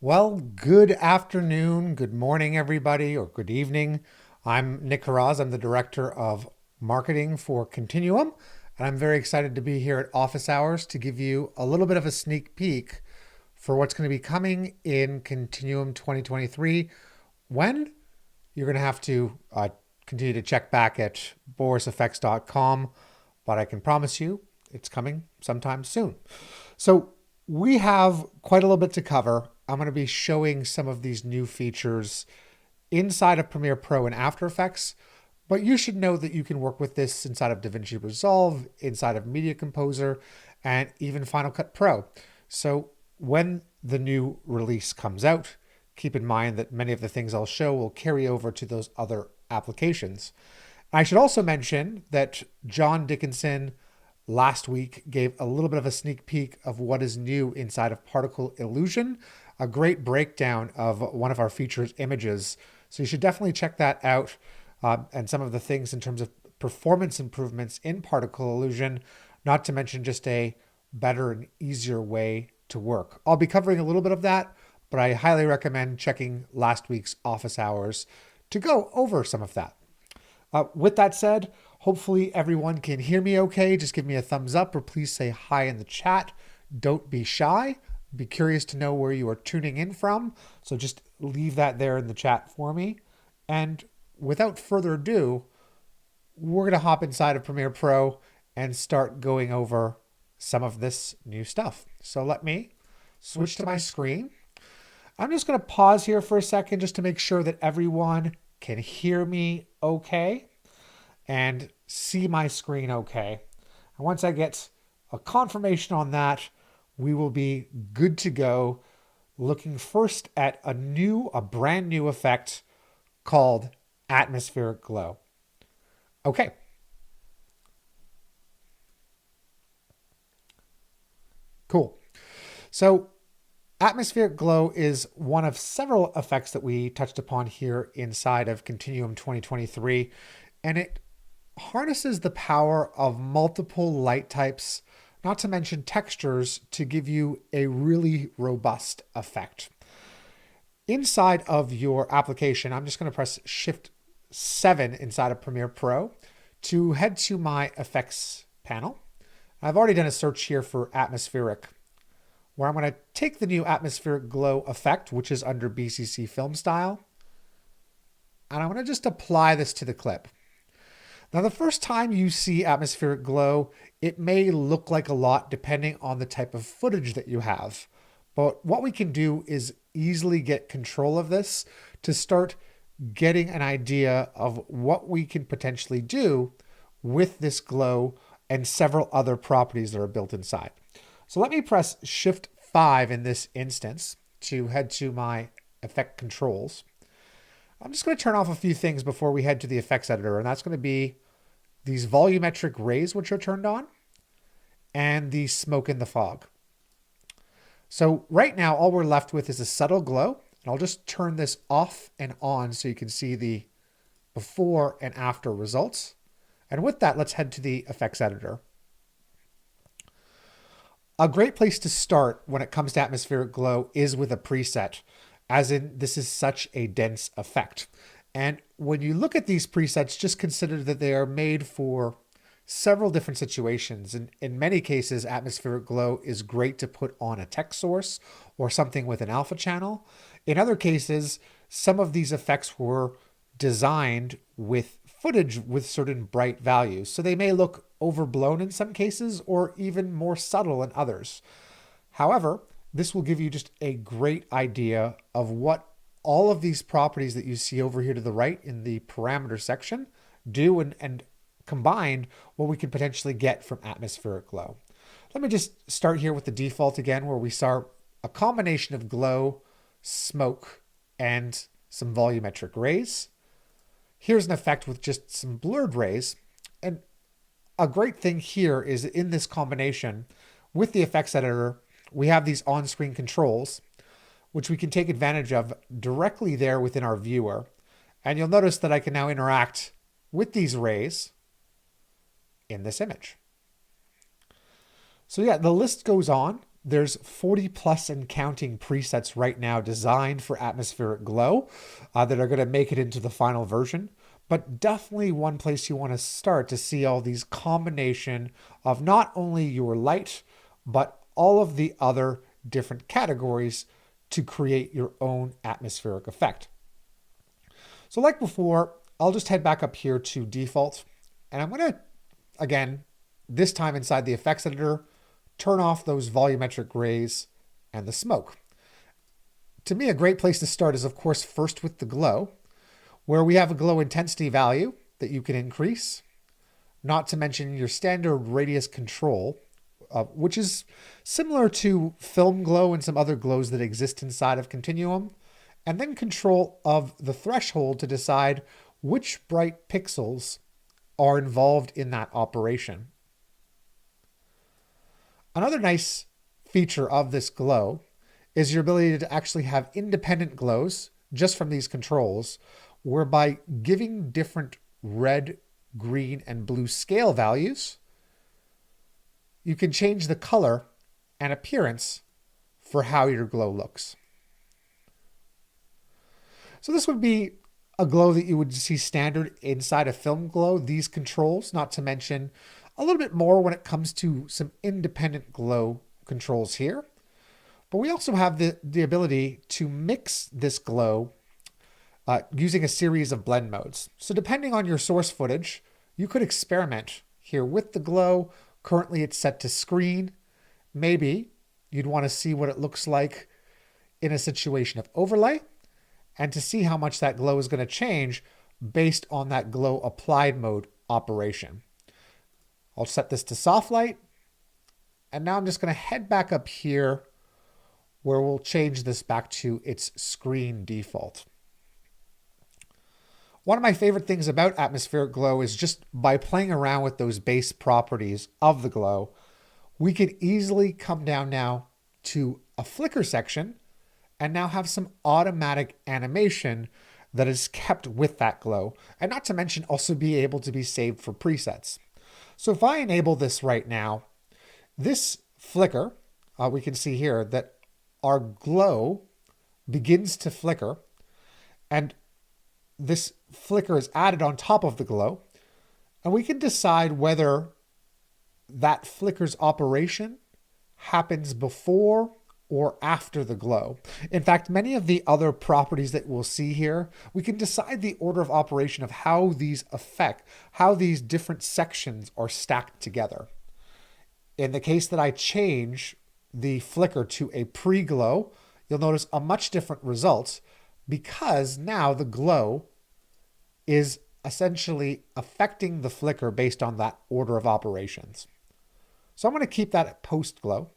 Well, good afternoon, good morning, everybody, or good evening. I'm Nick Harauz. I'm the Director of Marketing for Continuum, and I'm very excited to be here at office hours to give you a little bit of a sneak peek for what's going to be coming in Continuum 2023 when you're going to have to continue to check back at borisfx.com, but I can promise you it's coming sometime soon. So we have quite a little bit to cover. I'm going to be showing some of these new features inside of Premiere Pro and After Effects, but you should know that you can work with this inside of DaVinci Resolve, inside of Media Composer, and even Final Cut Pro. So when the new release comes out, keep in mind that many of the things I'll show will carry over to those other applications. I should also mention that John Dickinson last week gave a little bit of a sneak peek of what is new inside of Particle Illusion, a great breakdown of one of our features images. So you should definitely check that out, and some of the things in terms of performance improvements in Particle Illusion, not to mention just a better and easier way to work. I'll be covering a little bit of that, but I highly recommend checking last week's office hours to go over some of that. With that said, hopefully everyone can hear me okay. Just give me a thumbs up or please say hi in the chat. Don't be shy. Be curious to know where you are tuning in from. So just leave that there in the chat for me. And without further ado, we're going to hop inside of Premiere Pro and start going over some of this new stuff. So let me switch to my screen. I'm just going to pause here for a second just to make sure that everyone can hear me okay and see my screen okay. And once I get a confirmation on that, we will be good to go. Looking first at a brand new effect called atmospheric glow. Okay. Cool. So atmospheric glow is one of several effects that we touched upon here inside of Continuum 2023, and it harnesses the power of multiple light types, not to mention textures, to give you a really robust effect. Inside of your application, I'm just going to press Shift 7 inside of Premiere Pro to head to my effects panel. I've already done a search here for atmospheric, where I'm going to take the new atmospheric glow effect, which is under BCC Film Style, and I'm going to just apply this to the clip. Now, the first time you see atmospheric glow, it may look like a lot depending on the type of footage that you have. But what we can do is easily get control of this to start getting an idea of what we can potentially do with this glow and several other properties that are built inside. So let me press Shift 5 in this instance to head to my effect controls. I'm just going to turn off a few things before we head to the effects editor, and that's going to be these volumetric rays, which are turned on, and the smoke in the fog. So right now, all we're left with is a subtle glow, and I'll just turn this off and on so you can see the before and after results. And with that, let's head to the effects editor. A great place to start when it comes to atmospheric glow is with a preset, as in this is such a dense effect. And when you look at these presets, just consider that they are made for several different situations. And in many cases, atmospheric glow is great to put on a text source or something with an alpha channel. In other cases, some of these effects were designed with footage with certain bright values. So they may look overblown in some cases or even more subtle in others. However, this will give you just a great idea of what all of these properties that you see over here to the right in the parameter section do, and combined what we could potentially get from atmospheric glow. Let me just start here with the default again, where we saw a combination of glow, smoke, and some volumetric rays. Here's an effect with just some blurred rays. And a great thing here is in this combination with the effects editor, we have these on-screen controls, which we can take advantage of directly there within our viewer. And you'll notice that I can now interact with these rays in this image. So yeah, the list goes on. There's 40 plus and counting presets right now designed for atmospheric glow that are going to make it into the final version. But definitely one place you want to start to see all these combination of not only your light, but all of the other different categories to create your own atmospheric effect. So like before, I'll just head back up here to default, and I'm going to, again, this time inside the effects editor, turn off those volumetric rays and the smoke. To me, a great place to start is, of course, first with the glow, where we have a glow intensity value that you can increase, not to mention your standard radius control, which is similar to film glow and some other glows that exist inside of Continuum, and then control of the threshold to decide which bright pixels are involved in that operation. Another nice feature of this glow is your ability to actually have independent glows just from these controls, whereby giving different red, green, and blue scale values, you can change the color and appearance for how your glow looks. So this would be a glow that you would see standard inside a film glow, these controls, not to mention a little bit more when it comes to some independent glow controls here. But we also have the ability to mix this glow using a series of blend modes. So depending on your source footage, you could experiment here with the glow. Currently it's set to screen. Maybe you'd want to see what it looks like in a situation of overlay and to see how much that glow is going to change based on that glow applied mode operation. I'll set this to soft light. And now I'm just going to head back up here where we'll change this back to its screen default. One of my favorite things about atmospheric glow is just by playing around with those base properties of the glow, we could easily come down now to a flicker section and now have some automatic animation that is kept with that glow, and not to mention also be able to be saved for presets. So if I enable this right now, this flicker, we can see here that our glow begins to flicker, and this flicker is added on top of the glow, and we can decide whether that flicker's operation happens before or after the glow. In fact, many of the other properties that we'll see here, we can decide the order of operation of how these different sections are stacked together. In the case that I change the flicker to a pre-glow, you'll notice a much different result because now the glow is essentially affecting the flicker based on that order of operations. So I'm going to keep that at post-glow.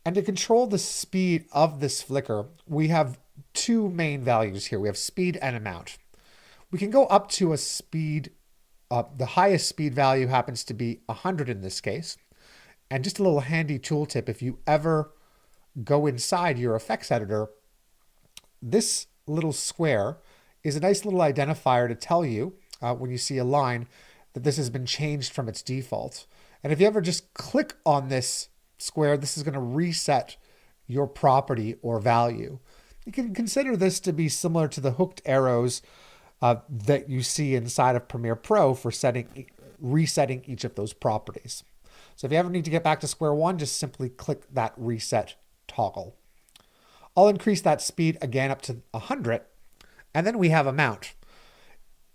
And to control the speed of this flicker, we have two main values here. We have speed and amount. We can go up to a speed, the highest speed value happens to be 100 in this case. And just a little handy tooltip, if you ever go inside your effects editor, this little square is a nice little identifier to tell you when you see a line that this has been changed from its default. And if you ever just click on this square, this is going to reset your property or value. You can consider this to be similar to the hooked arrows that you see inside of Premiere Pro for resetting each of those properties. So if you ever need to get back to square one, just simply click that reset toggle. I'll increase that speed again up to 100, and then we have amount.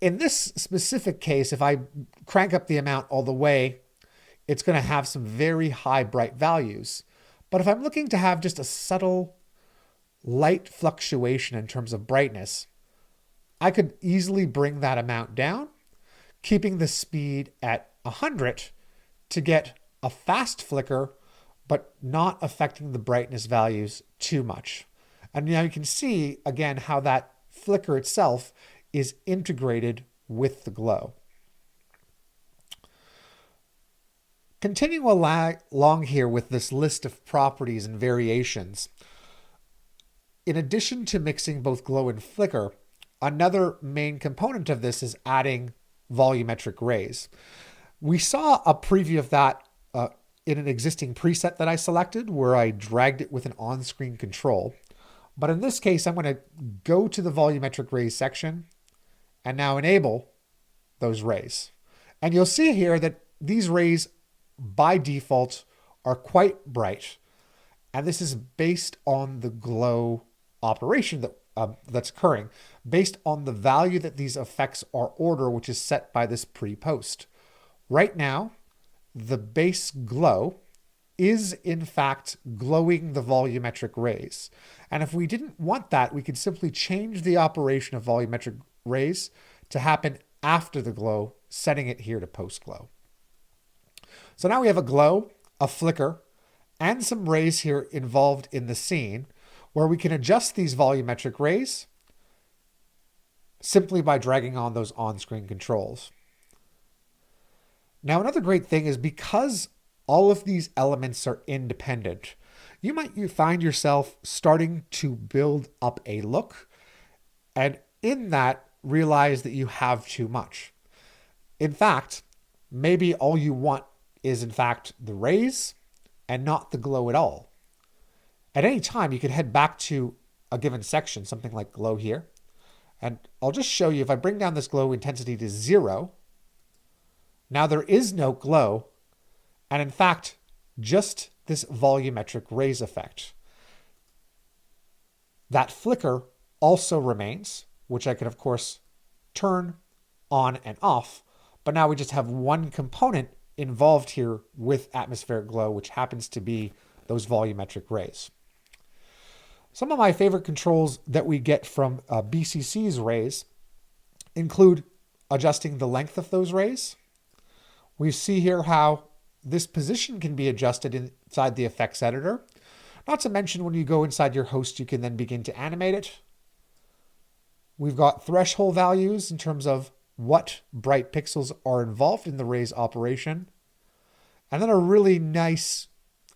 In this specific case, if I crank up the amount all the way, it's going to have some very high bright values. But if I'm looking to have just a subtle light fluctuation in terms of brightness, I could easily bring that amount down, keeping the speed at 100 to get a fast flicker, but not affecting the brightness values too much. And now you can see again how that flicker itself is integrated with the glow. Continuing along here with this list of properties and variations, in addition to mixing both glow and flicker, another main component of this is adding volumetric rays. We saw a preview of that in an existing preset that I selected where I dragged it with an on-screen control. But in this case, I'm going to go to the volumetric raise section and now enable those rays. And you'll see here that these rays by default are quite bright. And this is based on the glow operation that's occurring, based on the value that these effects are order, which is set by this pre-post. Right now, the base glow is in fact glowing the volumetric rays. And if we didn't want that, we could simply change the operation of volumetric rays to happen after the glow, setting it here to post glow. So now we have a glow, a flicker, and some rays here involved in the scene where we can adjust these volumetric rays simply by dragging on those on-screen controls. Now, another great thing is because all of these elements are independent, you might find yourself starting to build up a look, and in that, realize that you have too much. In fact, maybe all you want is in fact the rays and not the glow at all. At any time, you can head back to a given section, something like glow here, and I'll just show you if I bring down this glow intensity to 0, now there is no glow, and in fact, just this volumetric rays effect. That flicker also remains, which I can of course turn on and off, but now we just have one component involved here with atmospheric glow, which happens to be those volumetric rays. Some of my favorite controls that we get from BCC's rays include adjusting the length of those rays. We see here how this position can be adjusted inside the effects editor. Not to mention when you go inside your host, you can then begin to animate it. We've got threshold values in terms of what bright pixels are involved in the rays operation. And then a really nice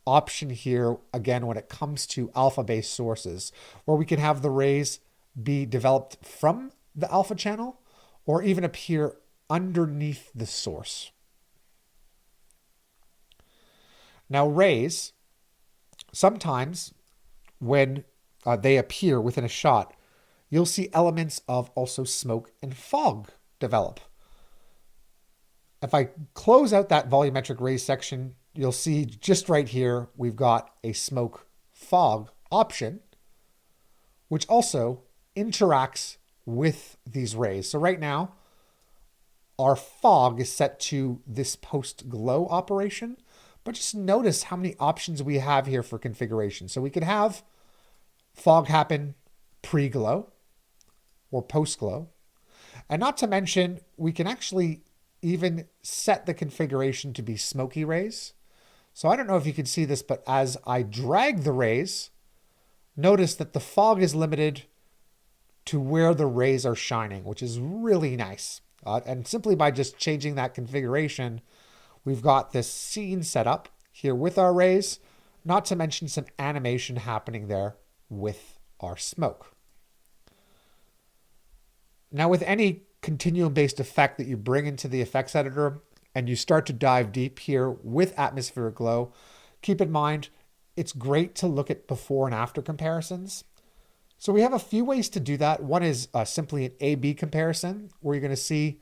option here, again, when it comes to alpha-based sources, where we can have the rays be developed from the alpha channel or even appear underneath the source. Now, rays, sometimes when they appear within a shot, you'll see elements of also smoke and fog develop. If I close out that volumetric rays section, you'll see just right here, we've got a smoke fog option, which also interacts with these rays. So right now, our fog is set to this post glow operation, but just notice how many options we have here for configuration. So we could have fog happen pre-glow or post-glow. And not to mention, we can actually even set the configuration to be smoky rays. So I don't know if you can see this, but as I drag the rays, notice that the fog is limited to where the rays are shining, which is really nice. And simply by just changing that configuration, we've got this scene set up here with our rays, not to mention some animation happening there with our smoke. Now, with any continuum-based effect that you bring into the effects editor and you start to dive deep here with atmospheric glow, keep in mind, it's great to look at before and after comparisons. So we have a few ways to do that. One is simply an A-B comparison, where you're going to see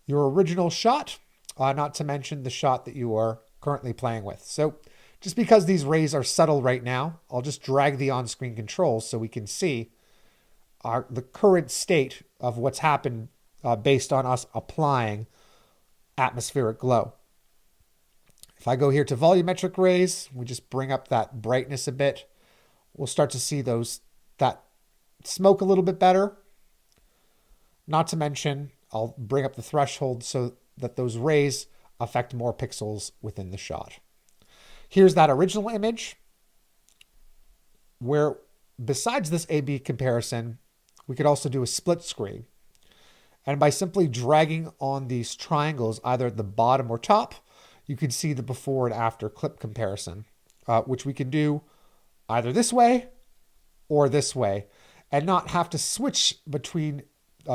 your original shot, not to mention the shot that you are currently playing with. So just because these rays are subtle right now, I'll just drag the on-screen controls so we can see the current state of what's happened based on us applying atmospheric glow. If I go here to volumetric rays, we just bring up that brightness a bit. We'll start to see that smoke a little bit better. Not to mention, I'll bring up the threshold so that those rays affect more pixels within the shot. Here's that original image where, besides this A-B comparison, we could also do a split screen. And by simply dragging on these triangles, either at the bottom or top, you can see the before and after clip comparison, which we can do either this way or this way, and not have to switch between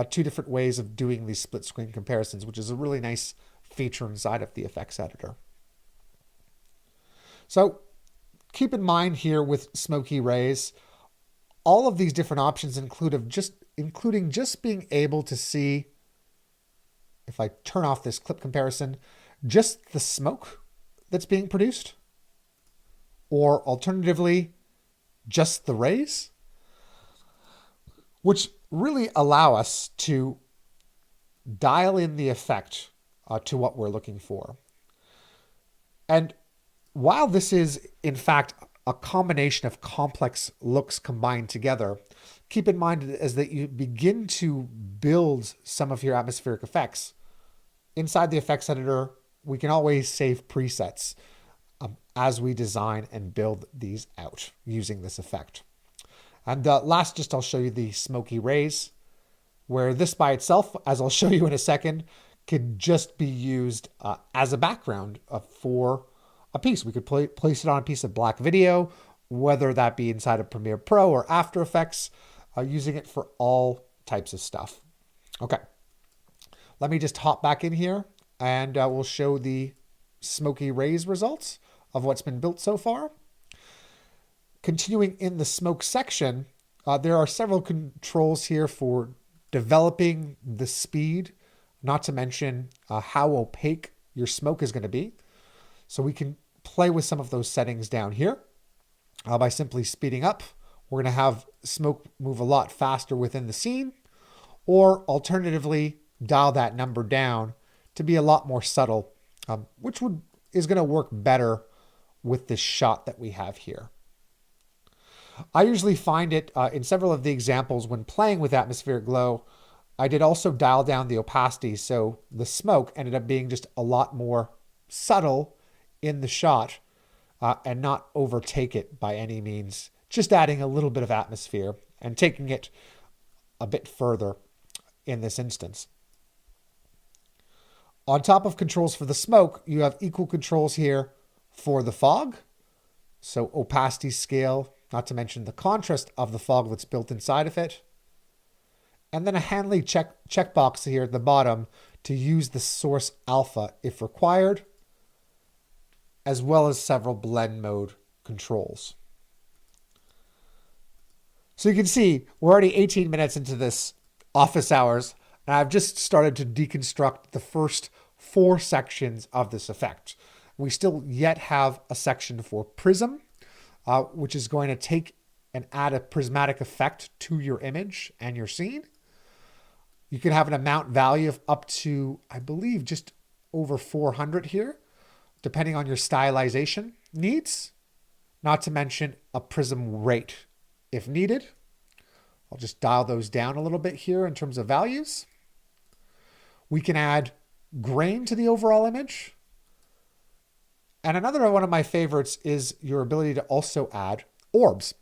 two different ways of doing these split screen comparisons, which is a really nice feature inside of the effects editor. So keep in mind here with smoky rays, all of these different options including just being able to see, if I turn off this clip comparison, just the smoke that's being produced, or alternatively, just the rays, which really allow us to dial in the effect to what we're looking for. And while this is, in fact, a combination of complex looks combined together, keep in mind as that you begin to build some of your atmospheric effects. Inside the effects editor, we can always save presets as we design and build these out using this effect. And last, just I'll show you the smoky rays, where this by itself, as I'll show you in a second, could just be used as a background for a piece. We could place it on a piece of black video, whether that be inside of Premiere Pro or After Effects, using it for all types of stuff. Okay, let me just hop back in here and we'll show the smoky rays results of what's been built so far. Continuing in the smoke section, there are several controls here for developing the speed, not to mention how opaque your smoke is going to be. So we can play with some of those settings down here by simply speeding up. We're going to have smoke move a lot faster within the scene, or alternatively dial that number down to be a lot more subtle, which is going to work better with this shot that we have here. I usually find it in several of the examples when playing with atmospheric glow, I did also dial down the opacity, so the smoke ended up being just a lot more subtle in the shot and not overtake it by any means, just adding a little bit of atmosphere and taking it a bit further in this instance. On top of controls for the smoke, you have equal controls here for the fog. So opacity scale, not to mention the contrast of the fog that's built inside of it. And then a handling checkbox here at the bottom to use the source alpha if required, as well as several blend mode controls. So you can see we're already 18 minutes into this office hours, and I've just started to deconstruct the first 4 sections of this effect. We still yet have a section for prism, which is going to take and add a prismatic effect to your image and your scene. You can have an amount value of up to, I believe, just over 400 here, depending on your stylization needs, not to mention a prism rate if needed. I'll just dial those down a little bit here in terms of values. We can add grain to the overall image. And another one of my favorites is your ability to also add orbs.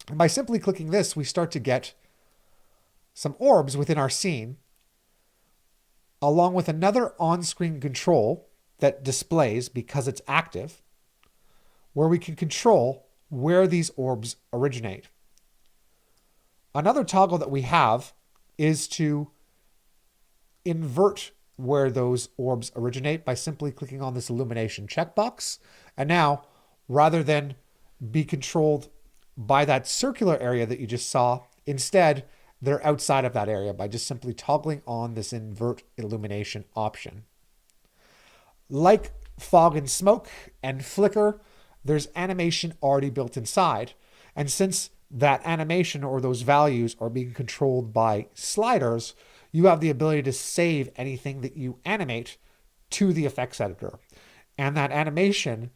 And by simply clicking this, we start to get some orbs within our scene, along with another on-screen control that displays because it's active, where we can control where these orbs originate. Another toggle that we have is to invert where those orbs originate by simply clicking on this illumination checkbox. And now, rather than be controlled by that circular area that you just saw, instead, they're outside of that area by just simply toggling on this invert illumination option. Like fog and smoke and flicker, there's animation already built inside. And since that animation or those values are being controlled by sliders, you have the ability to save anything that you animate to the effects editor. And that animation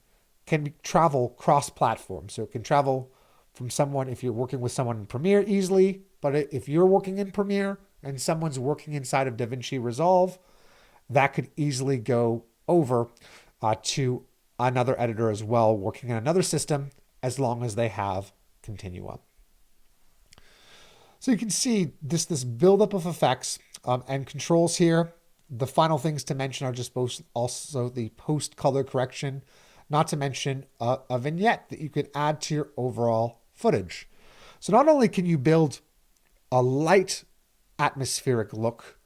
can travel cross-platform. So it can travel from someone, if you're working with someone in Premiere easily, but if you're working in Premiere and someone's working inside of DaVinci Resolve, that could easily go over to another editor as well, working in another system, as long as they have Continuum. So you can see this buildup of effects and controls here. The final things to mention are just also the post color correction, not to mention a vignette that you could add to your overall footage. So not only can you build a light atmospheric look,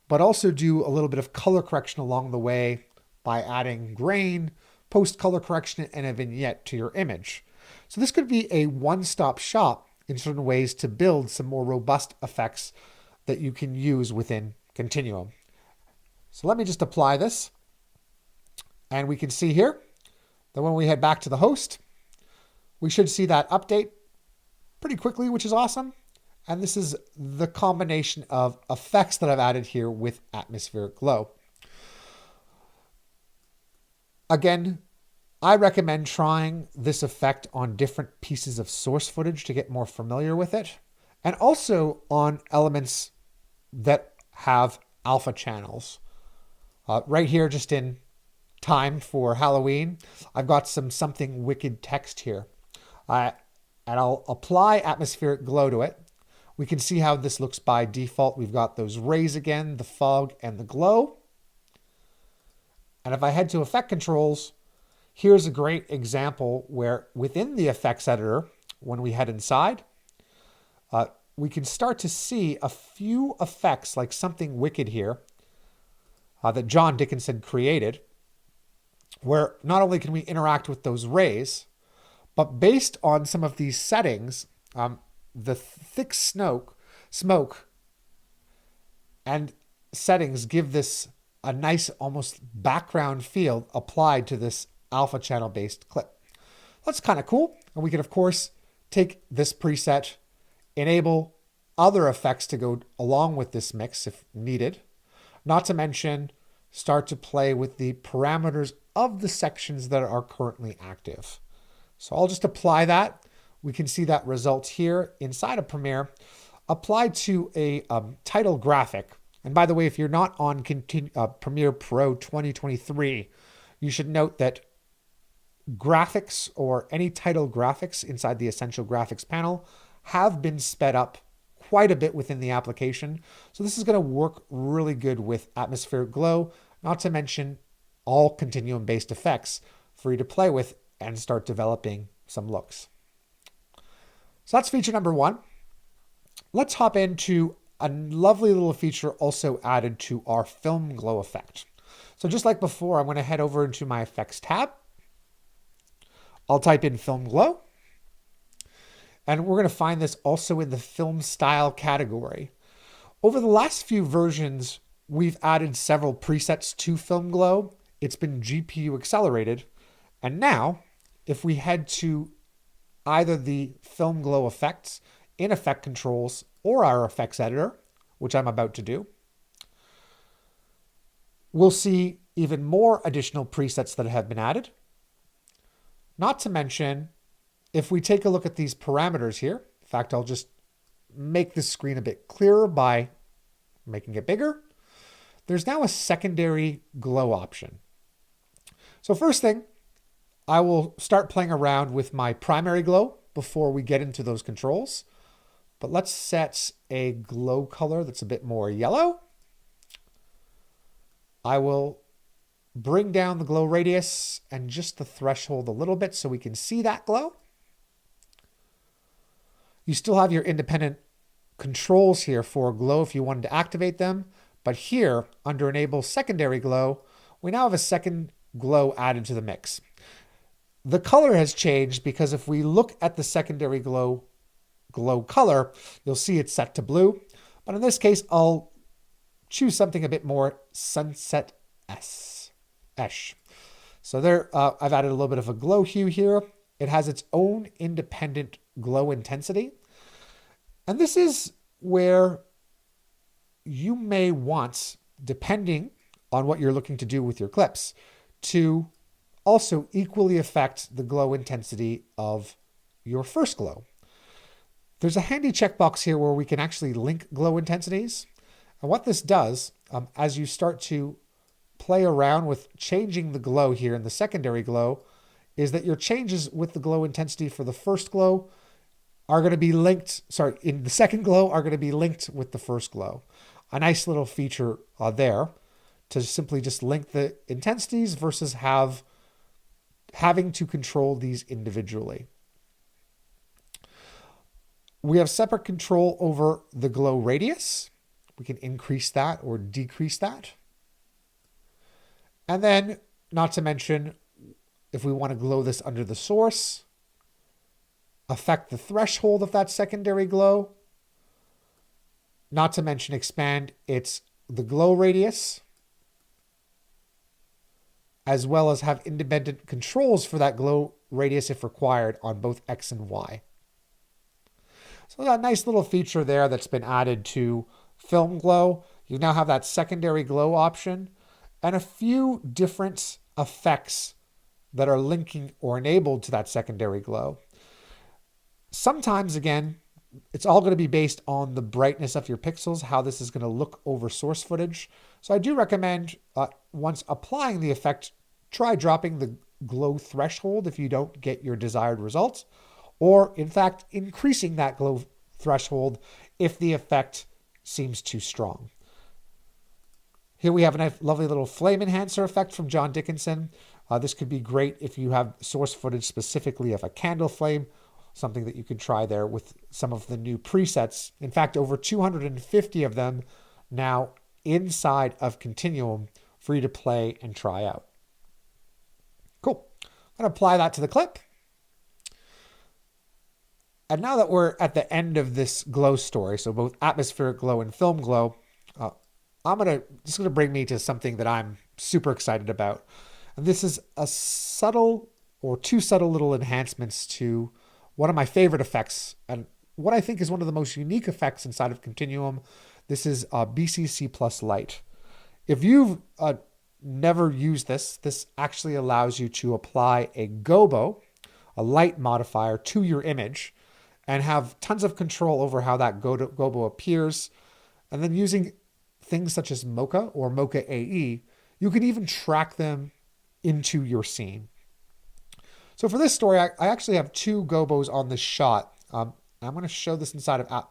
but also do a little bit of color correction along the way by adding grain, post color correction and a vignette to your image. So this could be a one-stop shop in certain ways to build some more robust effects that you can use within Continuum. So let me just apply this. And we can see here that when we head back to the host, we should see that update pretty quickly, which is awesome. And this is the combination of effects that I've added here with atmospheric glow. Again, I recommend trying this effect on different pieces of source footage to get more familiar with it, and also on elements that have alpha channels. Right here, just in time for Halloween, I've got something wicked text here. And I'll apply atmospheric glow to it. We can see how this looks by default. We've got those rays again, the fog and the glow. And if I head to effect controls, here's a great example where within the effects editor, when we head inside, we can start to see a few effects like something wicked here that John Dickinson created, where not only can we interact with those rays, but based on some of these settings, the thick smoke and settings give this a nice almost background feel applied to this alpha channel based clip. That's kind of cool. And we can of course take this preset, enable other effects to go along with this mix if needed, not to mention start to play with the parameters of the sections that are currently active. So I'll just apply that. We can see that result here inside of Premiere applied to a title graphic. And by the way, if you're not on Premiere Pro 2023, you should note that graphics or any title graphics inside the Essential Graphics panel have been sped up quite a bit within the application. So this is going to work really good with atmospheric glow, not to mention all Continuum-based effects for you to play with and start developing some looks. So that's feature number one. Let's hop into a lovely little feature also added to our film glow effect. So just like before, I'm going to head over into my effects tab. I'll type in film glow. And we're going to find this also in the film style category. Over the last few versions, we've added several presets to film glow. It's been GPU accelerated. And now, if we head to either the film glow effects in effect controls or our effects editor, which I'm about to do, we'll see even more additional presets that have been added. Not to mention, if we take a look at these parameters here, in fact, I'll just make this screen a bit clearer by making it bigger. There's now a secondary glow option. So first thing, I will start playing around with my primary glow before we get into those controls. But let's set a glow color that's a bit more yellow. I will bring down the glow radius and just the threshold a little bit so we can see that glow. You still have your independent controls here for glow if you wanted to activate them. But here, under Enable Secondary Glow, we now have a second glow added to the mix. The color has changed because if we look at the secondary glow color, you'll see it's set to blue. But in this case, I'll choose something a bit more sunset-esh. So there, I've added a little bit of a glow hue here. It has its own independent glow intensity. And this is where you may want, depending on what you're looking to do with your clips, to also equally affect the glow intensity of your first glow. There's a handy checkbox here where we can actually link glow intensities. And what this does, as you start to play around with changing the glow here in the secondary glow, is that your changes with the glow intensity for the first glow are going to be linked, in the second glow are going to be linked with the first glow. A nice little feature there to simply just link the intensities versus having to control these individually. We have separate control over the glow radius. We can increase that or decrease that. And then, not to mention, if we want to glow this under the source, affect the threshold of that secondary glow, not to mention expand the glow radius, as well as have independent controls for that glow radius if required on both X and Y. So that nice little feature there that's been added to Film Glow. You now have that secondary glow option and a few different effects that are linking or enabled to that secondary glow. Sometimes, again, it's all going to be based on the brightness of your pixels, how this is going to look over source footage. So I do recommend, once applying the effect, try dropping the glow threshold if you don't get your desired results, or in fact, increasing that glow threshold if the effect seems too strong. Here we have a nice, lovely little flame enhancer effect from John Dickinson. This could be great if you have source footage specifically of a candle flame, something that you could try there with some of the new presets. In fact, over 250 of them now inside of Continuum for you to play and try out. Cool. I'm going to apply that to the clip. And now that we're at the end of this glow story, so both atmospheric glow and film glow, this is going to bring me to something that I'm super excited about. And this is a subtle or two subtle little enhancements to one of my favorite effects and what I think is one of the most unique effects inside of Continuum. This is BCC plus light. If you've never used this actually allows you to apply a gobo, a light modifier, to your image and have tons of control over how that gobo appears. And then using things such as Mocha or Mocha AE, you can even track them into your scene. So for this story, I actually have two gobos on this shot. I'm going to show this inside of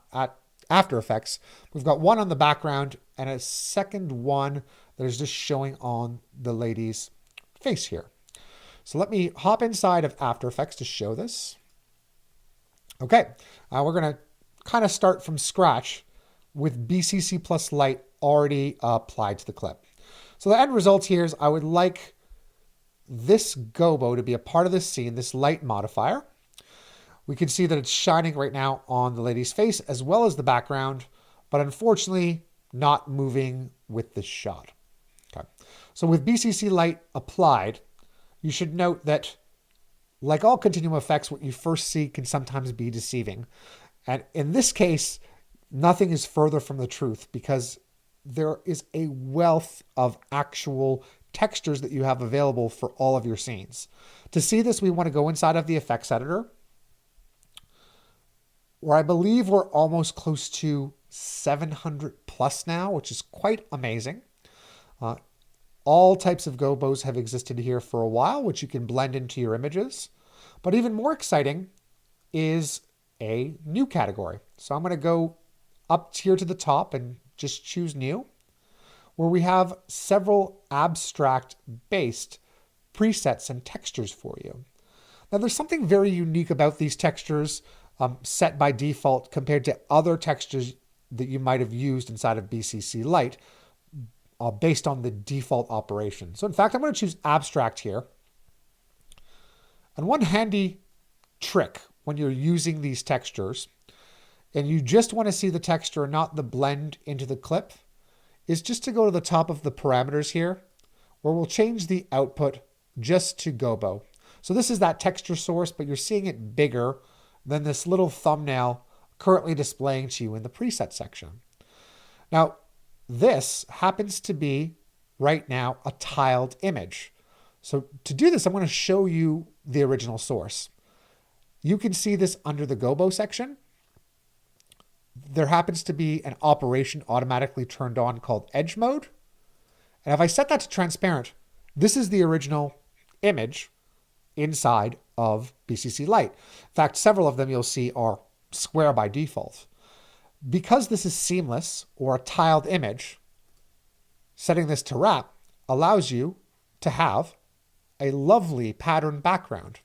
After Effects. We've got one on the background and a second one that is just showing on the lady's face here. So let me hop inside of After Effects to show this. Okay, we're going to kind of start from scratch with BCC plus light already applied to the clip. So the end result here is I would like this gobo to be a part of this scene, this light modifier. We can see that it's shining right now on the lady's face as well as the background, but unfortunately not moving with this shot. Okay. So with BCC light applied, you should note that like all Continuum effects, what you first see can sometimes be deceiving. And in this case, nothing is further from the truth because there is a wealth of actual textures that you have available for all of your scenes. To see this, we want to go inside of the effects editor, where I believe we're almost close to 700 plus now, which is quite amazing. All types of gobos have existed here for a while, which you can blend into your images. But even more exciting is a new category. So I'm going to go up here to the top and just choose new, where we have several abstract-based presets and textures for you. Now, there's something very unique about these textures set by default compared to other textures that you might have used inside of BCC Lite based on the default operation. So in fact, I'm going to choose abstract here. And one handy trick when you're using these textures, and you just want to see the texture and not the blend into the clip, is just to go to the top of the parameters here, where we'll change the output just to gobo. So this is that texture source, but you're seeing it bigger than this little thumbnail currently displaying to you in the preset section. Now, this happens to be right now a tiled image. So to do this, I'm going to show you the original source. You can see this under the gobo section. There happens to be an operation automatically turned on called edge mode. And if I set that to transparent, this is the original image inside of BCC Lite. In fact, several of them you'll see are square by default. Because this is seamless or a tiled image, setting this to wrap allows you to have a lovely pattern background.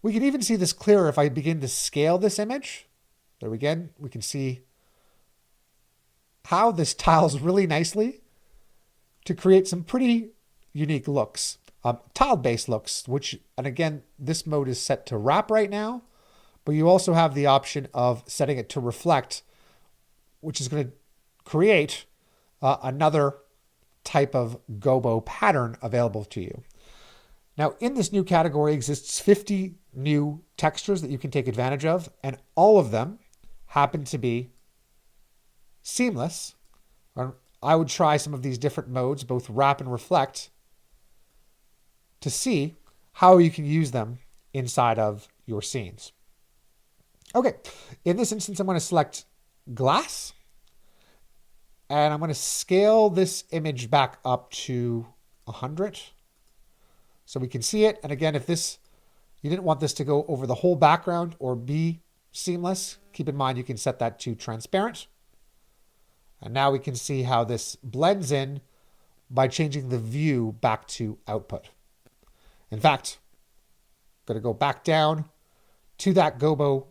We can even see this clearer if I begin to scale this image. There again, we can see how this tiles really nicely to create some pretty unique looks. tiled-based looks, and again, this mode is set to wrap right now, but you also have the option of setting it to reflect, which is going to create another type of gobo pattern available to you. Now, in this new category exists 50 new textures that you can take advantage of, and all of them happen to be seamless. I would try some of these different modes, both wrap and reflect, to see how you can use them inside of your scenes. Okay, in this instance, I'm going to select glass, and I'm going to scale this image back up to 100 so we can see it. And again, if you didn't want this to go over the whole background or be seamless, keep in mind you can set that to transparent. And now we can see how this blends in by changing the view back to output. In fact, I'm going to go back down to that gobo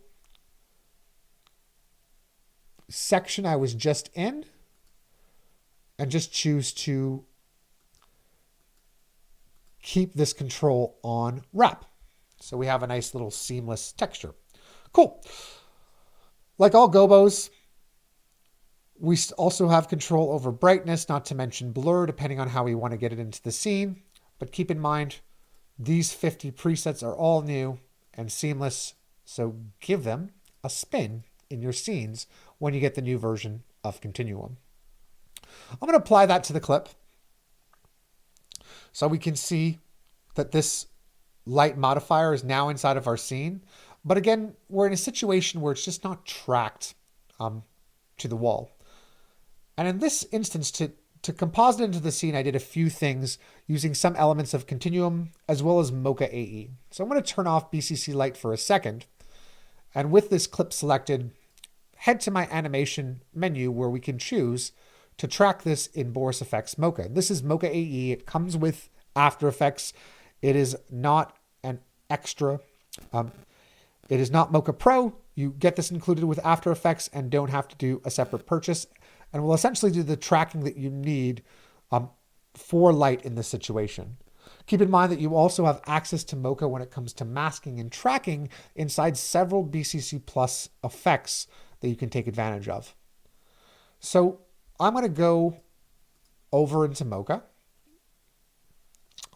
section I was just in and just choose to keep this control on wrap. So we have a nice little seamless texture. Cool. Like all gobos, we also have control over brightness, not to mention blur, depending on how we want to get it into the scene. But keep in mind, these 50 presets are all new and seamless, so give them a spin in your scenes when you get the new version of Continuum. I'm going to apply that to the clip so we can see that this light modifier is now inside of our scene. But again, we're in a situation where it's just not tracked to the wall. And in this instance, to composite into the scene, I did a few things using some elements of Continuum as well as Mocha AE. So I'm going to turn off BCC Light for a second. And with this clip selected, head to my animation menu where we can choose to track this in Boris FX Mocha. This is Mocha AE. It comes with After Effects. It is not an extra. It is not Mocha Pro. You get this included with After Effects and don't have to do a separate purchase, and will essentially do the tracking that you need for light in this situation. Keep in mind that you also have access to Mocha when it comes to masking and tracking inside several BCC Plus effects that you can take advantage of. So I'm going to go over into Mocha.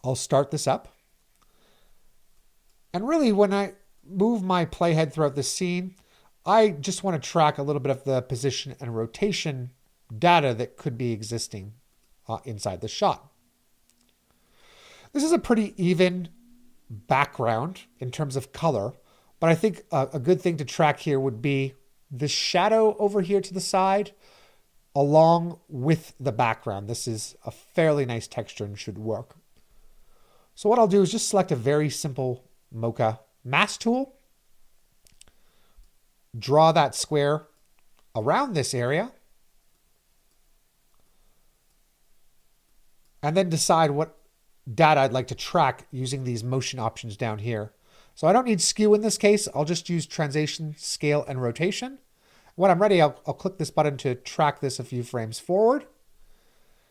I'll start this up. And really, when I move my playhead throughout the scene, I just want to track a little bit of the position and rotation data that could be existing inside the shot. This is a pretty even background in terms of color, but I think a good thing to track here would be the shadow over here to the side along with the background. This is a fairly nice texture and should work. So what I'll do is just select a very simple Mocha mask tool, draw that square around this area, and then decide what data I'd like to track using these motion options down here. So I don't need skew in this case. I'll just use translation, scale, and rotation. When I'm ready, I'll click this button to track this a few frames forward,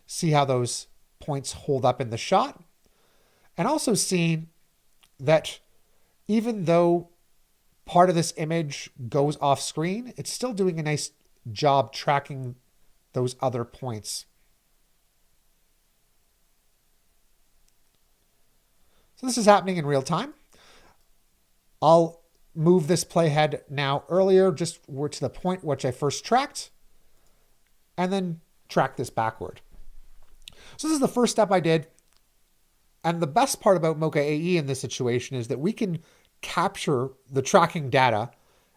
see how those points hold up in the shot, and also see that even though part of this image goes off screen, it's still doing a nice job tracking those other points. So this is happening in real time. I'll move this playhead now earlier, just to the point which I first tracked, and then track this backward. So this is the first step I did. And the best part about Mocha AE in this situation is that we can capture the tracking data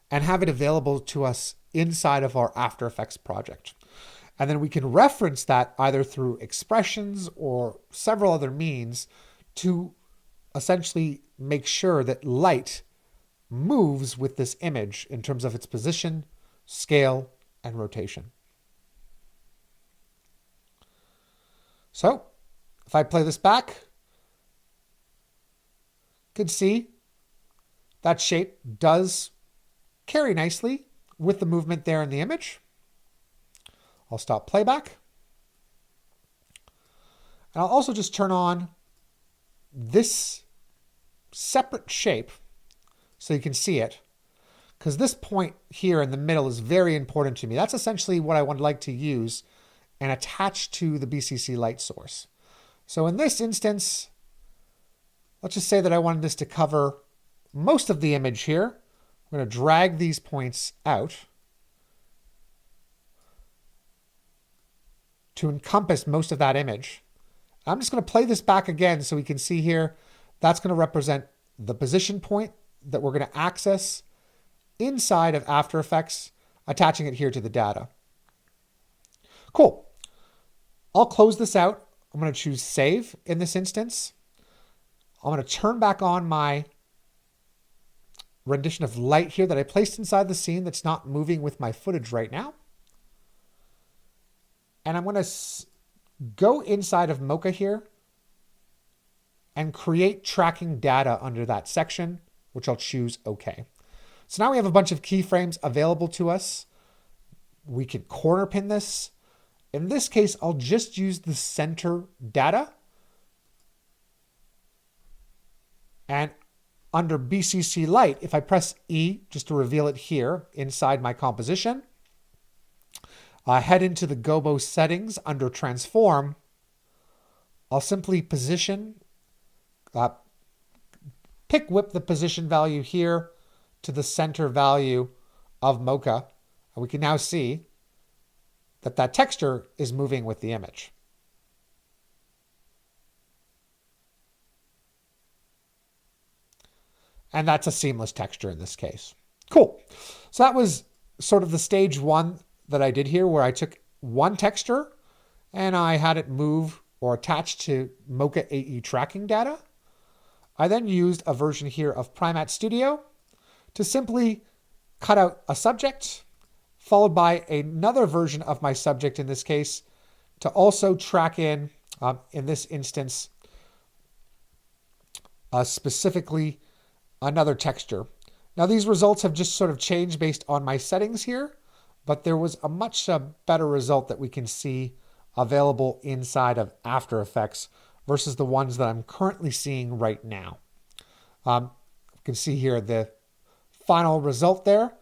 and have it available to us inside of our After Effects project. And then we can reference that either through expressions or several other means to essentially make sure that light moves with this image in terms of its position, scale, and rotation. So if I play this back, you can see that shape does carry nicely with the movement there in the image. I'll stop playback. And I'll also just turn on this separate shape so you can see it, because this point here in the middle is very important to me. That's essentially what I would like to use and attach to the BCC light source. So in this instance, let's just say that I wanted this to cover most of the image here. I'm going to drag these points out to encompass most of that image. I'm just going to play this back again so we can see here. That's going to represent the position point that we're going to access inside of After Effects, attaching it here to the data. Cool. I'll close this out. I'm going to choose Save in this instance. I'm going to turn back on my rendition of light here that I placed inside the scene that's not moving with my footage right now. And I'm going to go inside of Mocha here and create tracking data under that section, which I'll choose OK. So now we have a bunch of keyframes available to us. We can corner pin this. In this case, I'll just use the center data. And under BCC Light, if I press E just to reveal it here inside my composition, head into the gobo settings under transform, I'll simply position, pick whip the position value here to the center value of Mocha. And we can now see that that texture is moving with the image. And that's a seamless texture in this case. Cool. So that was sort of the stage one that I did here, where I took one texture and I had it move or attach to Mocha AE tracking data. I then used a version here of Primat Studio to simply cut out a subject, followed by another version of my subject in this case, to also track in this instance, specifically another texture. Now these results have just sort of changed based on my settings here, but there was a much better result that we can see available inside of After Effects versus the ones that I'm currently seeing right now. You can see here the final result there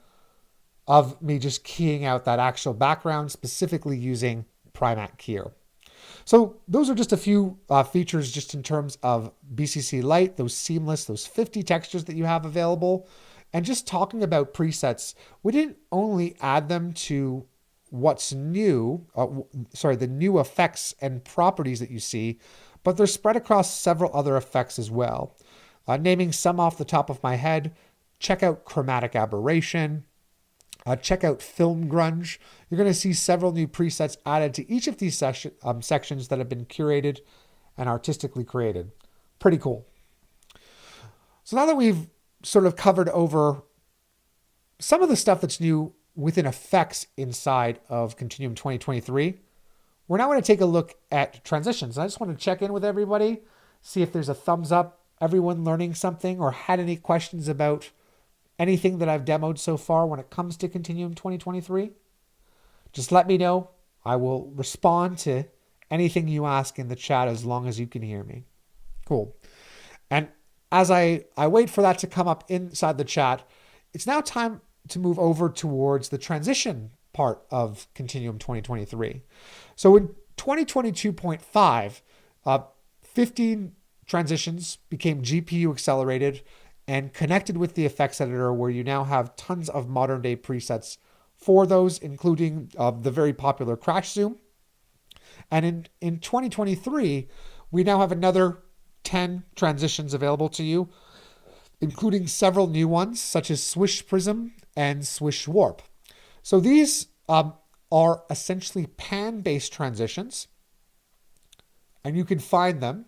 of me just keying out that actual background, specifically using Primat Keyer. So those are just a few features just in terms of BCC Light, those seamless, those 50 textures that you have available. And just talking about presets, we didn't only add them to what's new, the new effects and properties that you see, but they're spread across several other effects as well. Naming some off the top of my head, check out chromatic aberration, check out film grunge. You're going to see several new presets added to each of these sections that have been curated and artistically created. Pretty cool. So now that we've sort of covered over some of the stuff that's new within effects inside of Continuum 2023, we're now going to take a look at transitions. I just want to check in with everybody, see if there's a thumbs up, everyone learning something, or had any questions about anything that I've demoed so far when it comes to Continuum 2023. Just let me know. I will respond to anything you ask in the chat as long as you can hear me. Cool. And as I wait for that to come up inside the chat, it's now time to move over towards the transition part of Continuum 2023. So in 2022.5, 15 transitions became GPU accelerated and connected with the effects editor, where you now have tons of modern day presets for those, including the very popular crash zoom. And in 2023, we now have another 10 transitions available to you, including several new ones such as Swish Prism and Swish Warp. So these are essentially pan-based transitions, and you can find them.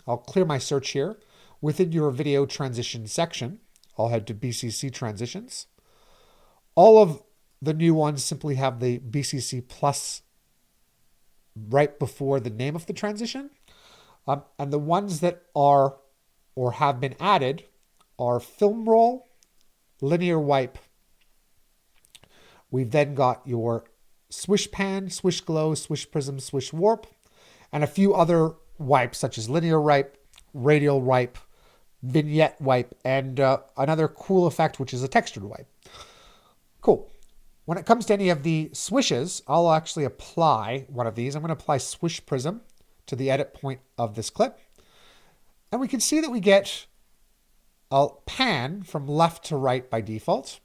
I'll clear my search here. Within your video transition section, I'll head to BCC transitions. All of the new ones simply have the BCC plus right before the name of the transition. And the ones that are or have been added are film roll, linear wipe. We've then got your swish pan, swish glow, swish prism, swish warp, and a few other wipes such as linear wipe, radial wipe, vignette wipe, and another cool effect, which is a textured wipe. Cool. When it comes to any of the swishes, I'll actually apply one of these. I'm going to apply Swish Prism to the edit point of this clip. And we can see that we get a pan from left to right by default,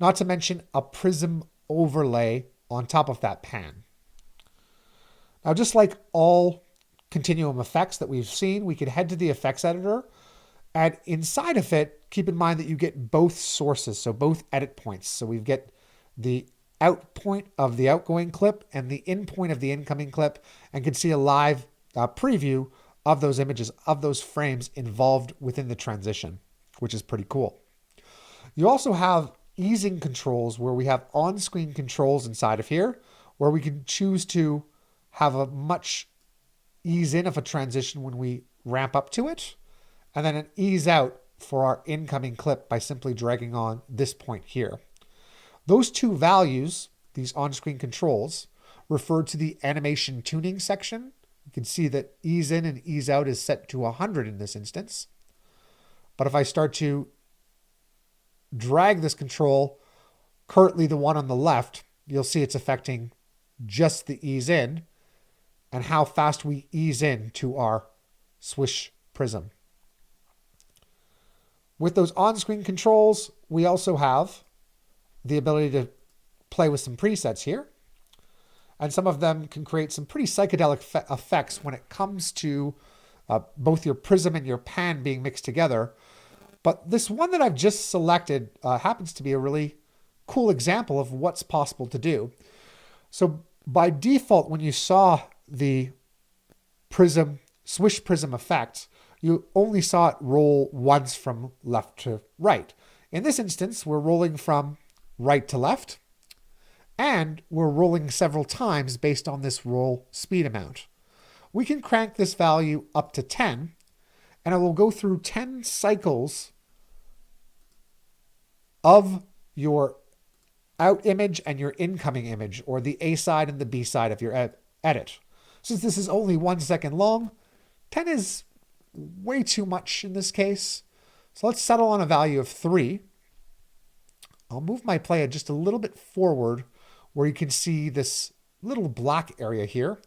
not to mention a prism overlay on top of that pan. Now, just like all Continuum effects that we've seen, we can head to the effects editor, and inside of it, keep in mind that you get both sources, so both edit points. So we get the out point of the outgoing clip and the in point of the incoming clip, and can see a live preview of those images, of those frames involved within the transition, which is pretty cool. You also have easing controls where we have on-screen controls inside of here, where we can choose to have a much ease in of a transition when we ramp up to it, and then an ease out for our incoming clip by simply dragging on this point here. Those two values, these on-screen controls, refer to the animation tuning section. You can see that ease in and ease out is set to 100 in this instance. But if I start to drag this control, currently the one on the left, you'll see it's affecting just the ease in and how fast we ease in to our Swish Prism. With those on-screen controls, we also have the ability to play with some presets here. And some of them can create some pretty psychedelic effects when it comes to both your prism and your pan being mixed together. But this one that I've just selected happens to be a really cool example of what's possible to do. So by default, when you saw the prism, Swish Prism effect, you only saw it roll once from left to right. In this instance, we're rolling from right to left, and we're rolling several times based on this roll speed amount. We can crank this value up to 10, and it will go through 10 cycles of your out image and your incoming image, or the A side and the B side of your edit. Since this is only 1 second long, 10 is way too much in this case. So let's settle on a value of 3. I'll move my play just a little bit forward where you can see this little black area here.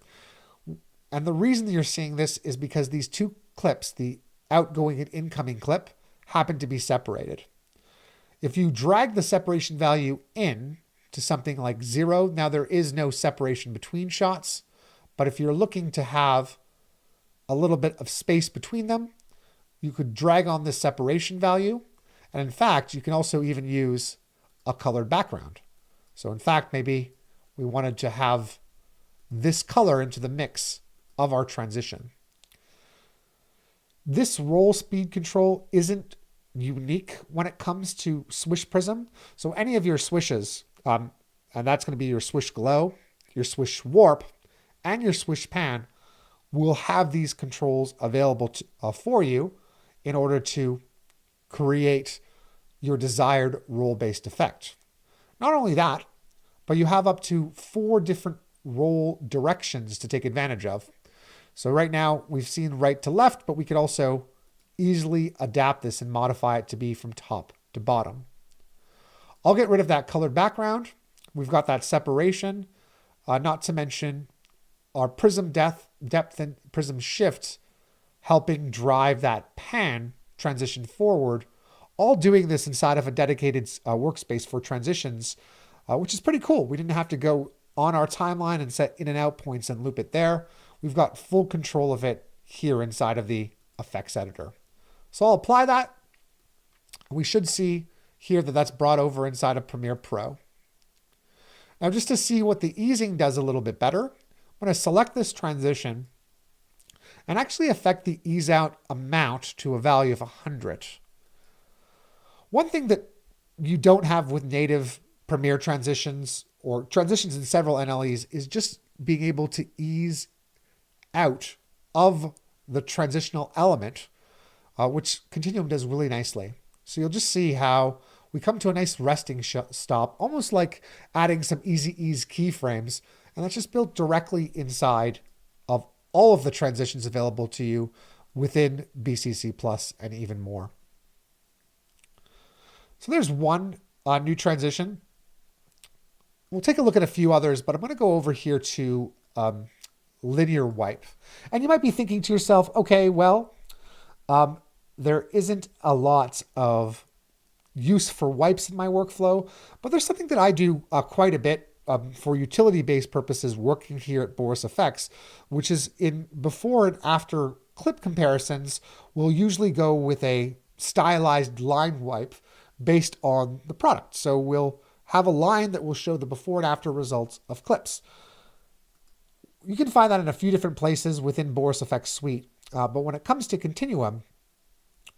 And the reason that you're seeing this is because these two clips, the outgoing and incoming clip, happen to be separated. If you drag the separation value in to something like 0, now there is no separation between shots, but if you're looking to have a little bit of space between them, you could drag on this separation value. And in fact, you can also even use a colored background. So in fact, maybe we wanted to have this color into the mix of our transition. This roll speed control isn't unique when it comes to Swish Prism. So any of your swishes, and that's going to be your Swish Glow, your Swish Warp, and your Swish Pan, will have these controls available for you in order to create your desired roll-based effect. Not only that, but you have up to 4 different roll directions to take advantage of. So right now we've seen right to left, but we could also easily adapt this and modify it to be from top to bottom. I'll get rid of that colored background. We've got that separation, not to mention our prism depth and prism shift helping drive that pan transition forward, all doing this inside of a dedicated workspace for transitions, which is pretty cool. We didn't have to go on our timeline and set in and out points and loop it there. We've got full control of it here inside of the effects editor. So I'll apply that. We should see here that that's brought over inside of Premiere Pro. Now just to see what the easing does a little bit better, I'm going to select this transition and actually affect the ease out amount to a value of 100. One thing that you don't have with native Premiere transitions or transitions in several NLEs is just being able to ease out of the transitional element, which Continuum does really nicely. So you'll just see how we come to a nice resting stop, almost like adding some easy ease keyframes, and that's just built directly inside of all of the transitions available to you within BCC Plus and even more. So there's one new transition. We'll take a look at a few others, but I'm going to go over here to linear wipe. And you might be thinking to yourself, okay, well, there isn't a lot of use for wipes in my workflow, but there's something that I do quite a bit for utility-based purposes working here at Boris FX, which is in before and after clip comparisons, we'll usually go with a stylized line wipe based on the product. So we'll have a line that will show the before and after results of clips. You can find that in a few different places within Boris FX Suite, but when it comes to Continuum,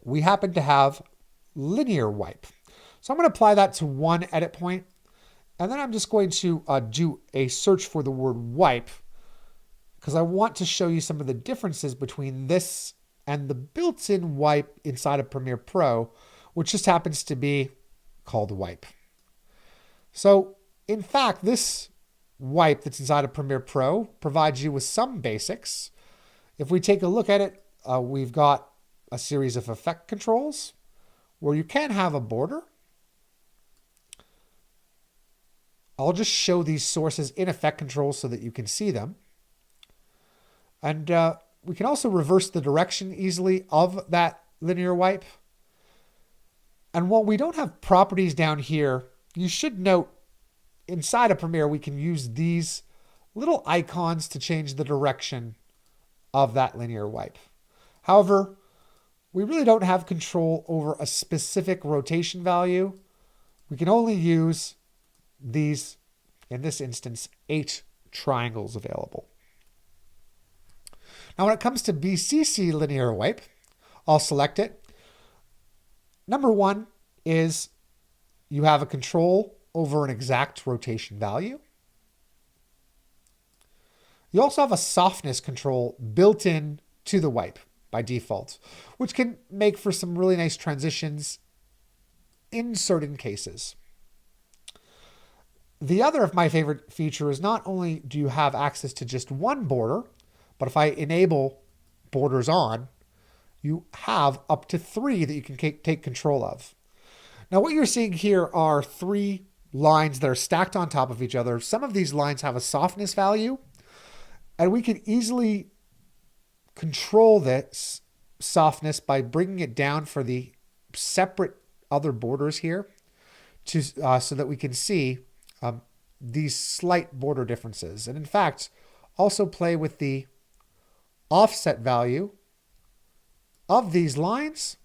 we happen to have linear wipe. So I'm going to apply that to one edit point, and then I'm just going to do a search for the word wipe because I want to show you some of the differences between this and the built-in wipe inside of Premiere Pro, which just happens to be called wipe. So in fact, this wipe that's inside of Premiere Pro provides you with some basics. If we take a look at it, we've got a series of effect controls where you can have a border. I'll just show these sources in effect controls so that you can see them. And we can also reverse the direction easily of that linear wipe. And while we don't have properties down here, you should note inside of Premiere, we can use these little icons to change the direction of that linear wipe. However, we really don't have control over a specific rotation value. We can only use these, in this instance, 8 triangles available. Now, when it comes to BCC linear wipe, I'll select it. Number one is you have a control over an exact rotation value. You also have a softness control built in to the wipe by default, which can make for some really nice transitions in certain cases. The other of my favorite feature is not only do you have access to just one border, but if I enable borders on, you have up to 3 that you can take control of. Now what you're seeing here are 3 lines that are stacked on top of each other. Some of these lines have a softness value, and we can easily control this softness by bringing it down for the separate other borders here to so that we can see these slight border differences. And in fact, also play with the offset value of these lines.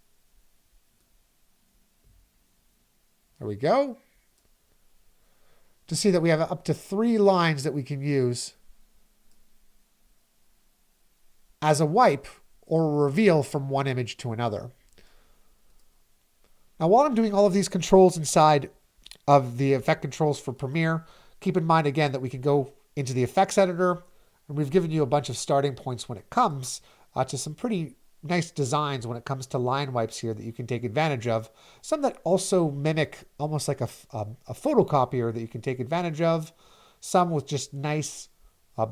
There we go. To see that we have up to 3 lines that we can use as a wipe or a reveal from one image to another. Now, while I'm doing all of these controls inside of the effect controls for Premiere, keep in mind again that we can go into the effects editor, and we've given you a bunch of starting points when it comes to some pretty nice designs when it comes to line wipes here that you can take advantage of. Some that also mimic almost like a photocopier that you can take advantage of. Some with just nice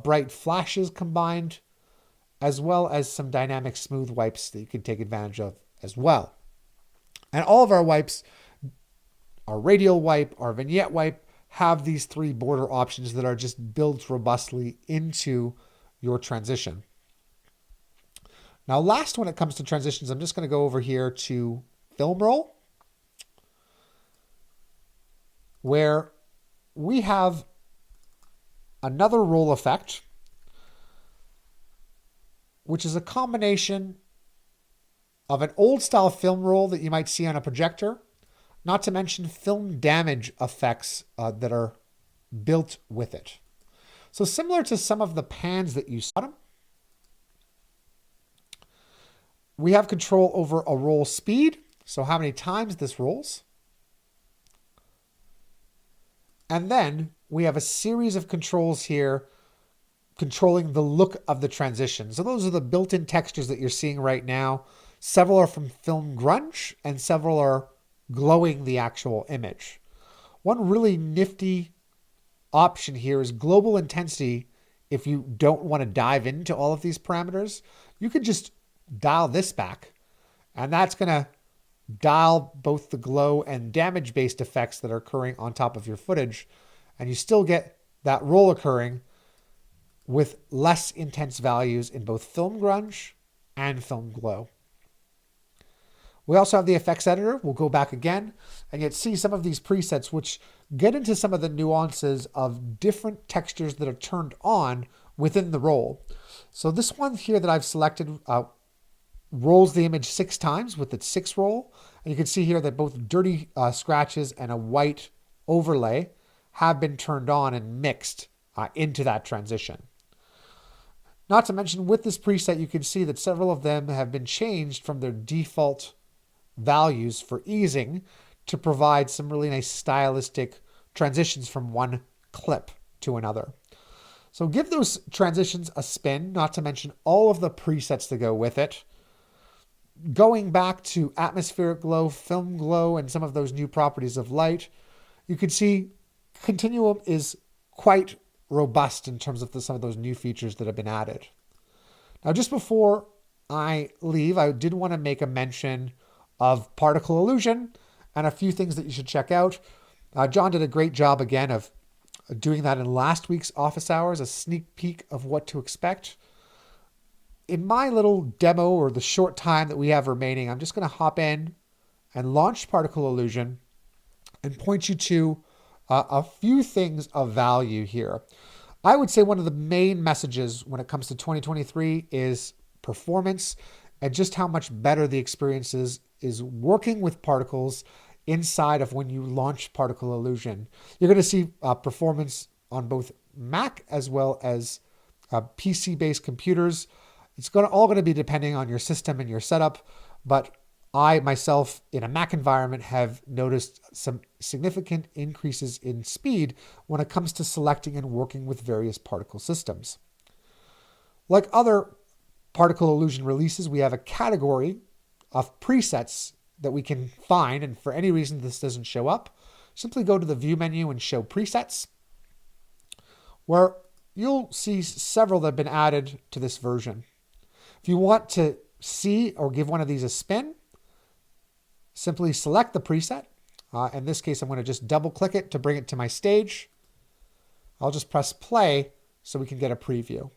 bright flashes combined, as well as some dynamic smooth wipes that you can take advantage of as well. And all of our wipes, our radial wipe, our vignette wipe, have these 3 border options that are just built robustly into your transition. Now, last when it comes to transitions, I'm just going to go over here to film roll, where we have another roll effect, which is a combination of an old style film roll that you might see on a projector, not to mention film damage effects that are built with it. So similar to some of the pans that you saw, we have control over a roll speed, so how many times this rolls. And then we have a series of controls here controlling the look of the transition. So those are the built-in textures that you're seeing right now. Several are from film grunge and several are glowing the actual image. One really nifty option here is global intensity. If you don't want to dive into all of these parameters, you can just dial this back, and that's going to dial both the glow and damage-based effects that are occurring on top of your footage, and you still get that roll occurring with less intense values in both film grunge and film glow. We also have the effects editor. We'll go back again and yet see some of these presets which get into some of the nuances of different textures that are turned on within the roll. So this one here that I've selected rolls the image 6 times with its 6 roll. And you can see here that both dirty scratches and a white overlay have been turned on and mixed into that transition. Not to mention with this preset, you can see that several of them have been changed from their default values for easing to provide some really nice stylistic transitions from one clip to another. So give those transitions a spin, not to mention all of the presets that go with it. Going back to atmospheric glow, film glow, and some of those new properties of light, you can see Continuum is quite robust in terms of some of those new features that have been added. Now, just before I leave, I did want to make a mention of particle illusion and a few things that you should check out. John did a great job again of doing that in last week's office hours, a sneak peek of what to expect. In my little demo, or the short time that we have remaining, I'm just going to hop in and launch particle illusion and point you to a few things of value here. I would say one of the main messages when it comes to 2023 is performance and just how much better the experience is working with particles inside of when you launch particle illusion. You're going to see performance on both Mac as well as PC-based computers. It's all going to be depending on your system and your setup, but I myself in a Mac environment have noticed some significant increases in speed when it comes to selecting and working with various particle systems. Like other particle illusion releases, we have a category of presets that we can find, and for any reason this doesn't show up, simply go to the View menu and Show Presets, where you'll see several that have been added to this version. If you want to see or give one of these a spin, simply select the preset. In this case, I'm going to just double click it to bring it to my stage. I'll just press play so we can get a preview.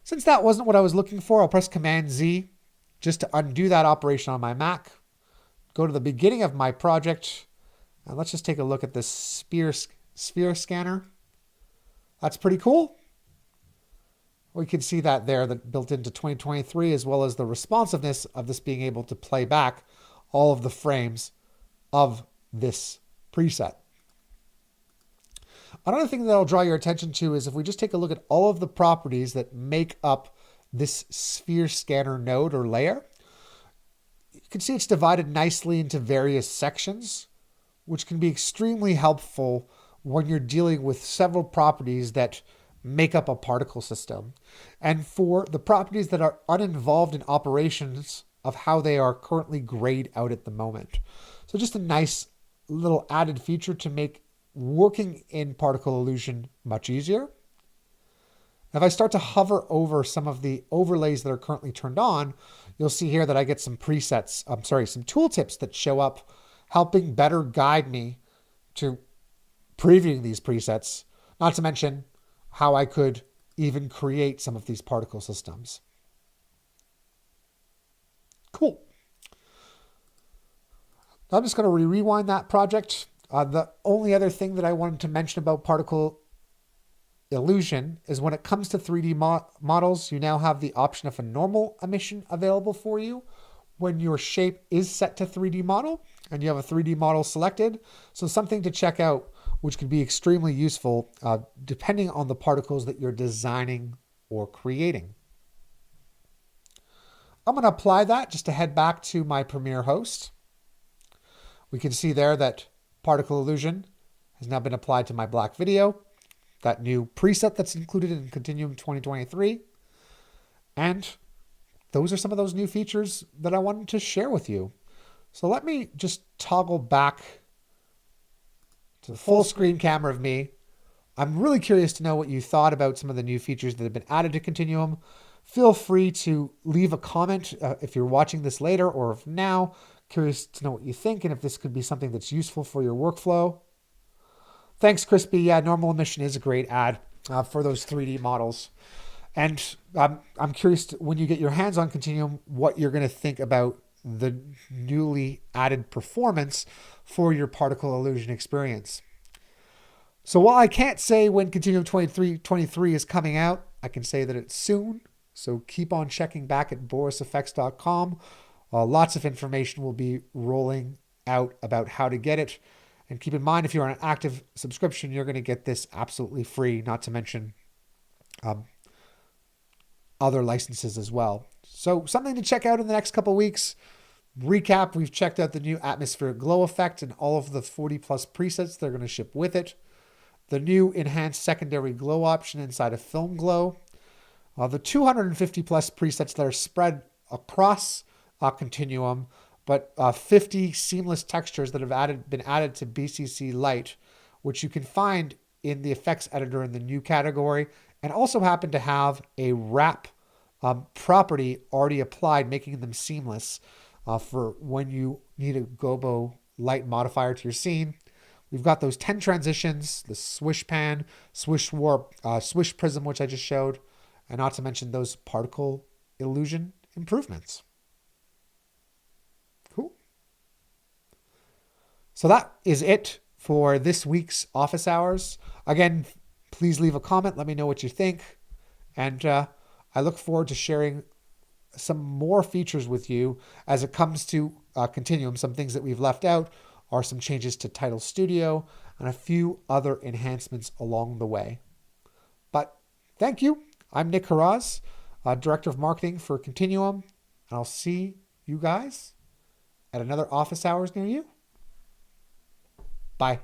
Since that wasn't what I was looking for, I'll press Command Z just to undo that operation on my Mac. Go to the beginning of my project, and let's just take a look at this sphere scanner. That's pretty cool. We can see that there, that built into 2023, as well as the responsiveness of this being able to play back all of the frames of this preset. Another thing that I'll draw your attention to is if we just take a look at all of the properties that make up this sphere scanner node or layer, you can see it's divided nicely into various sections, which can be extremely helpful when you're dealing with several properties that make up a particle system. And for the properties that are uninvolved in operations of how they are currently grayed out at the moment. So just a nice little added feature to make working in particle illusion much easier. If I start to hover over some of the overlays that are currently turned on, you'll see here that I get some presets, some tooltips that show up, helping better guide me to previewing these presets, not to mention how I could even create some of these particle systems. Cool. I'm just going to rewind that project. The only other thing that I wanted to mention about particle illusion is when it comes to 3D models, you now have the option of a normal emission available for you when your shape is set to 3D model and you have a 3D model selected. So something to check out, which can be extremely useful depending on the particles that you're designing or creating. I'm going to apply that just to head back to my Premiere host. We can see there that particle illusion has now been applied to my black video, that new preset that's included in Continuum 2023. And those are some of those new features that I wanted to share with you. So let me just toggle back to the full screen camera of me. I'm really curious to know what you thought about some of the new features that have been added to Continuum. Feel free to leave a comment if you're watching this later or if now. Curious to know what you think and if this could be something that's useful for your workflow. Thanks, Crispy. Yeah, normal emission is a great ad for those 3D models. And I'm curious when you get your hands on Continuum, what you're going to think about the newly added performance for your particle illusion experience. So while I can't say when Continuum 23 is coming out, I can say that it's soon. So keep on checking back at borisfx.com. Lots of information will be rolling out about how to get it. And keep in mind, if you're on an active subscription, you're going to get this absolutely free, not to mention other licenses as well. So something to check out in the next couple of weeks. Recap, we've checked out the new atmospheric glow effect and all of the 40 plus presets they're going to ship with it. The new enhanced secondary glow option inside of Film Glow. The 250 plus presets that are spread across Continuum, but 50 seamless textures that have been added to BCC Lite, which you can find in the effects editor in the new category, and also happen to have a wrap property already applied, making them seamless for when you need a gobo light modifier to your scene. We've got those 10 transitions, the swish pan, swish warp, swish prism, which I just showed, and not to mention those particle illusion improvements. Cool. So that is it for this week's office hours. Again, please leave a comment. Let me know what you think. And I look forward to sharing some more features with you as it comes to Continuum. Some things that we've left out are some changes to Title Studio and a few other enhancements along the way. But thank you. I'm Nick Harauz, Director of Marketing for Continuum, and I'll see you guys at another office hours near you. Bye.